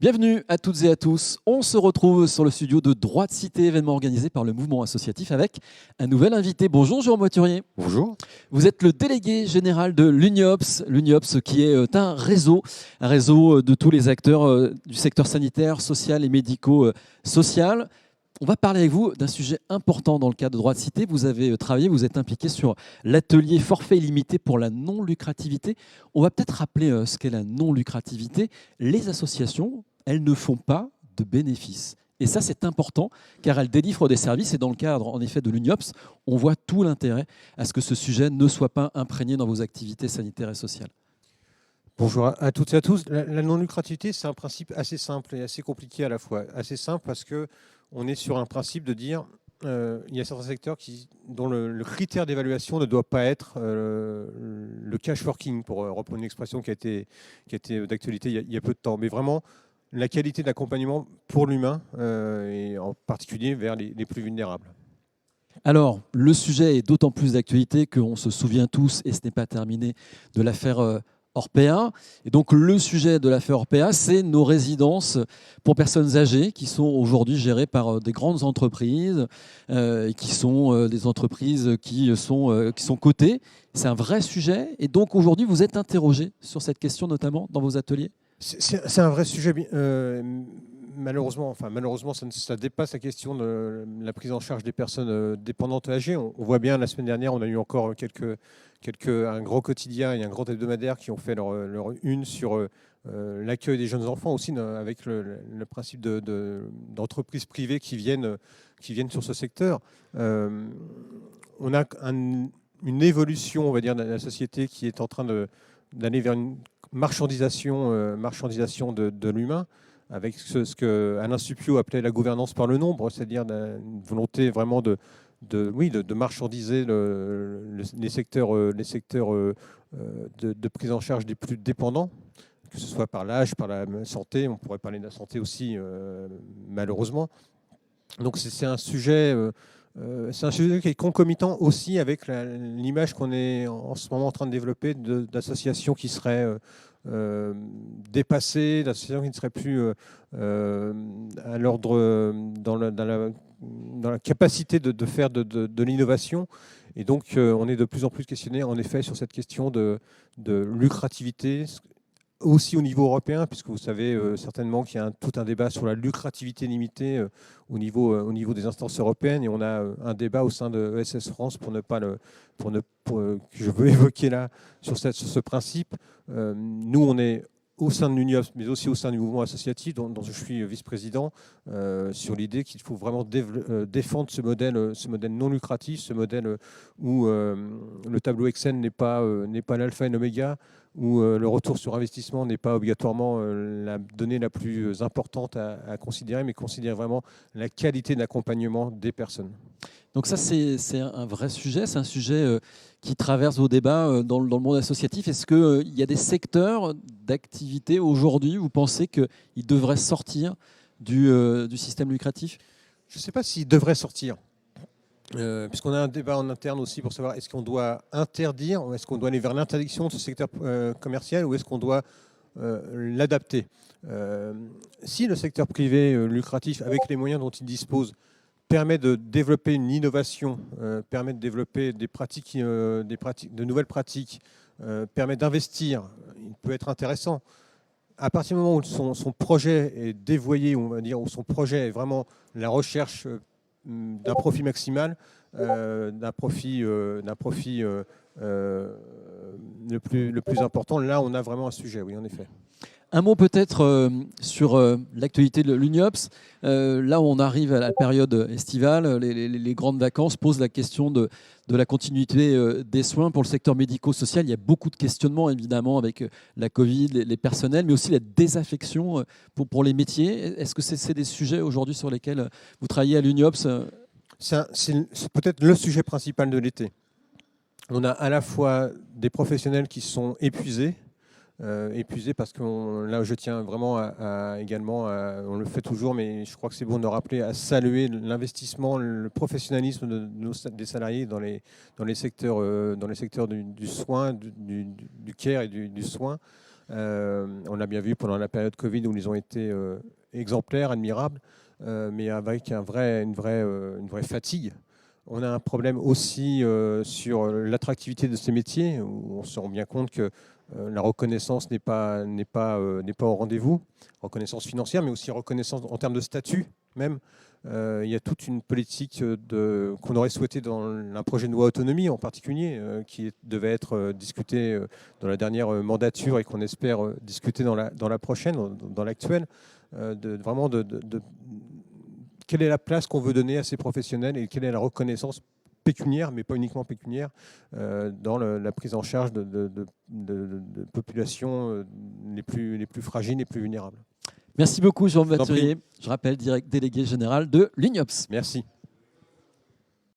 Bienvenue à toutes et à tous. On se retrouve sur le studio de Droit de Cité, événement organisé par le mouvement associatif avec un nouvel invité. Bonjour Jérôme Voiturier. Bonjour. Vous êtes le délégué général de l'UNIOPS. L'UNIOPS qui est un réseau de tous les acteurs du secteur sanitaire, social et médico-social. On va parler avec vous d'un sujet important dans le cadre de Droit de Cité. Vous avez travaillé, vous êtes impliqué sur l'atelier forfait illimité pour la non-lucrativité. On va peut-être rappeler ce qu'est la non-lucrativité. Les associations, elles ne font pas de bénéfices. Et ça, c'est important, car elles délivrent des services. Et dans le cadre, en effet, de l'UNIOPS, on voit tout l'intérêt à ce que ce sujet ne soit pas imprégné dans vos activités sanitaires et sociales. Bonjour à toutes et à tous. La non-lucrativité, c'est un principe assez simple et assez compliqué à la fois. Assez simple parce qu'on est sur un principe de dire il y a certains secteurs dont le critère d'évaluation ne doit pas être le cash working, pour reprendre une expression qui a été d'actualité il y a peu de temps. Mais vraiment, la qualité d'accompagnement pour l'humain et en particulier vers les plus vulnérables. Alors, le sujet est d'autant plus d'actualité qu'on se souvient tous, et ce n'est pas terminé, de l'affaire Orpea. Et donc, le sujet de l'affaire Orpea, c'est nos résidences pour personnes âgées qui sont aujourd'hui gérées par des grandes entreprises, qui sont des entreprises qui sont cotées. C'est un vrai sujet. Et donc, aujourd'hui, vous êtes interrogé sur cette question, notamment dans vos ateliers ? C'est un vrai sujet. Malheureusement, ça dépasse la question de la prise en charge des personnes dépendantes âgées. On voit bien, la semaine dernière, on a eu encore un gros quotidien et un grand hebdomadaire qui ont fait leur une sur l'accueil des jeunes enfants aussi, avec le principe d'entreprises privées qui viennent sur ce secteur. On a une évolution, on va dire, de la société qui est en train d'aller vers une marchandisation de l'humain, avec ce que Alain Supiot appelait la gouvernance par le nombre, c'est-à-dire une volonté vraiment de marchandiser les secteurs de prise en charge des plus dépendants, que ce soit par l'âge, par la santé. On pourrait parler de la santé aussi, malheureusement. Donc c'est un sujet qui est concomitant aussi avec l'image qu'on est en ce moment en train de développer d'associations qui seraient dépassées, d'associations qui ne seraient plus à l'ordre dans la capacité de faire de l'innovation. Et donc, on est de plus en plus questionné, en effet, sur cette question de lucrativité, aussi au niveau européen, puisque vous savez certainement qu'il y a tout un débat sur la lucrativité limitée au niveau des instances européennes, et on a un débat au sein de ESS France que je veux évoquer là sur ce principe. Nous, on est au sein de l'UNIOPS, mais aussi au sein du mouvement associatif, dont je suis vice-président, sur l'idée qu'il faut vraiment défendre ce modèle non lucratif, ce modèle où le tableau Excel n'est pas l'alpha et l'oméga, où le retour sur investissement n'est pas obligatoirement la donnée la plus importante à considérer, mais considérer vraiment la qualité d'accompagnement des personnes. Donc ça, c'est un vrai sujet, c'est un sujet qui traverse vos débats dans le monde associatif. Est-ce qu'il y a des secteurs d'activité aujourd'hui, vous pensez qu'ils devraient sortir du système lucratif ? Je ne sais pas s'ils devraient sortir, puisqu'on a un débat en interne aussi pour savoir est-ce qu'on doit interdire, ou est-ce qu'on doit aller vers l'interdiction de ce secteur commercial, ou est-ce qu'on doit l'adapter. Si le secteur privé lucratif, avec les moyens dont il dispose, permet de développer une innovation, permet de développer de nouvelles pratiques, permet d'investir, il peut être intéressant. À partir du moment où son projet est dévoyé, on va dire, où son projet est vraiment la recherche d'un profit maximal, d'un profit le plus important, là on a vraiment un sujet, oui, en effet. Un mot peut-être sur l'actualité de l'UNIOPS. Là, on arrive à la période estivale, les grandes vacances posent la question de la continuité des soins pour le secteur médico-social. Il y a beaucoup de questionnements, évidemment, avec la Covid, les personnels, mais aussi la désaffection pour les métiers. Est-ce que c'est des sujets aujourd'hui sur lesquels vous travaillez à l'UNIOPS ? C'est peut-être le sujet principal de l'été. On a à la fois des professionnels qui sont épuisés parce que là, je tiens vraiment également, on le fait toujours, mais je crois que c'est bon de le rappeler, à saluer l'investissement, le professionnalisme des salariés dans les secteurs du soin, du care et du soin. On l'a bien vu pendant la période Covid où ils ont été exemplaires, admirables, mais avec une vraie fatigue. On a un problème aussi sur l'attractivité de ces métiers, où on se rend bien compte que la reconnaissance n'est pas au rendez-vous, reconnaissance financière, mais aussi reconnaissance en termes de statut même. Il y a toute une politique qu'on aurait souhaité dans un projet de loi autonomie en particulier, qui devait être discuté dans la dernière mandature et qu'on espère discuter dans la prochaine, dans l'actuelle, vraiment quelle est la place qu'on veut donner à ces professionnels et quelle est la reconnaissance pécuniaire, mais pas uniquement pécuniaire, dans la prise en charge de populations les plus fragiles, les plus vulnérables. Merci beaucoup, Jean Maturier. Je rappelle, délégué général de l'UNIOPS. Merci.